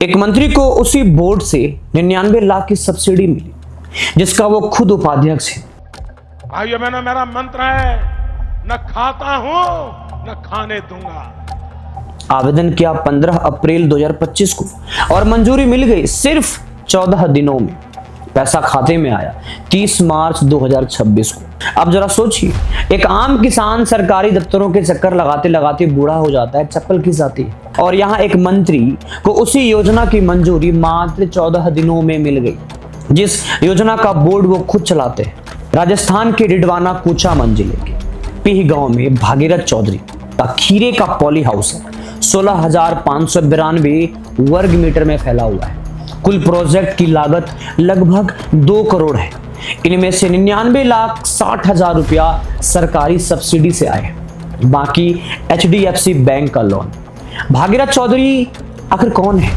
एक मंत्री को उसी बोर्ड से 99 लाख की सब्सिडी मिली जिसका वो खुद उपाध्यक्ष है। भाइयों बहनों, मेरा मंत्र है, न खाता हूं न खाने दूंगा। आवेदन किया 15 अप्रैल 2025 को और मंजूरी मिल गई सिर्फ 14 दिनों में। पैसा खाते में आया 30 मार्च 2026 को। अब जरा सोचिए, एक आम किसान सरकारी दफ्तरों के चक्कर लगाते लगाते बूढ़ा हो जाता है, चप्पल खिंच जाती है, और यहाँ एक मंत्री को उसी योजना की मंजूरी मात्र 14 दिनों में मिल गई, जिस योजना का बोर्ड वो खुद चलाते हैं। राजस्थान के डिडवाना कूचा मंजिले के पीह गांव में भागीरथ चौधरी का खीरे का पॉली हाउस है। 16,592 वर्ग मीटर में फैला हुआ है। कुल प्रोजेक्ट की लागत लगभग 2 करोड़ है। इनमें से 99,60,000 रुपया सरकारी सब्सिडी से आए, बाकी HDFC बैंक का लोन। भागीरथ चौधरी आखिर कौन है?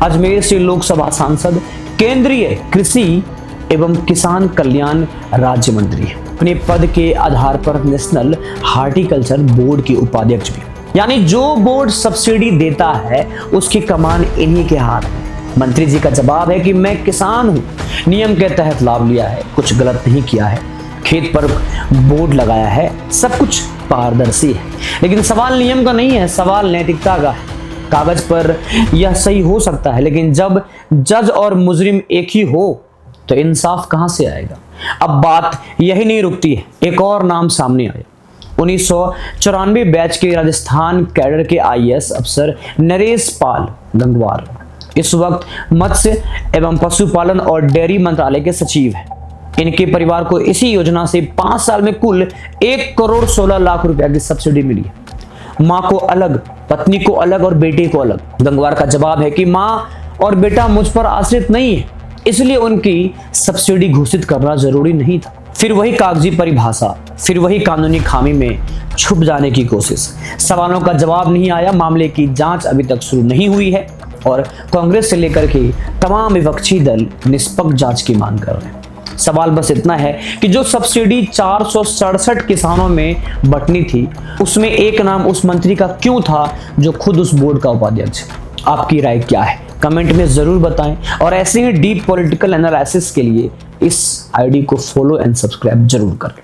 अजमेर से लोकसभा सांसद, केंद्रीय कृषि एवं किसान कल्याण राज्य मंत्री है। अपने पद के आधार पर नेशनल हार्टिकल्चर बोर्ड के उपाध्यक्ष भी। यानी जो बोर्ड सब्सिडी देता है उसकी कमान इन्हीं के हाथ में। मंत्री जी का जवाब है कि मैं किसान हूं, नियम के तहत लाभ लिया है, कुछ गलत नहीं किया है, खेत पर बोर्ड लगाया है, सब कुछ पारदर्शी है। लेकिन सवाल नियम का नहीं है, सवाल नैतिकता का है। कागज पर यह सही हो सकता है, लेकिन जब जज और मुजरिम एक ही हो तो इंसाफ कहां से आएगा? अब बात यही नहीं रुकती है, एक और नाम सामने आया। 1994 बैच के राजस्थान कैडर के IAS अफसर नरेश पाल गंगवार इस वक्त मत्स्य एवं पशुपालन और डेयरी मंत्रालय के सचिव हैं। इनके परिवार को इसी योजना से 5 साल में कुल 1 करोड़ 16 लाख रुपया की सब्सिडी मिली है। मां को अलग, पत्नी को अलग और बेटे को अलग। गंगवार का जवाब है कि मां और बेटा मुझ पर आश्रित नहीं है, इसलिए उनकी सब्सिडी घोषित करना जरूरी नहीं था। फिर वही कागजी परिभाषा, फिर वही कानूनी खामी में छुप जाने की कोशिश। सवालों का जवाब नहीं आया, मामले की जांच अभी तक शुरू नहीं हुई है और कांग्रेस से लेकर के तमाम विपक्षी दल निष्पक्ष जांच की मांग कर रहे हैं। सवाल बस इतना है कि जो सब्सिडी 467 किसानों में बंटनी थी, उसमें एक नाम उस मंत्री का क्यों था जो खुद उस बोर्ड का उपाध्यक्ष है? आपकी राय क्या है? कमेंट में जरूर बताएं और ऐसे ही डीप पॉलिटिकल एनालिसिस के लिए इस आईडी को फॉलो एंड सब्सक्राइब जरूर करें।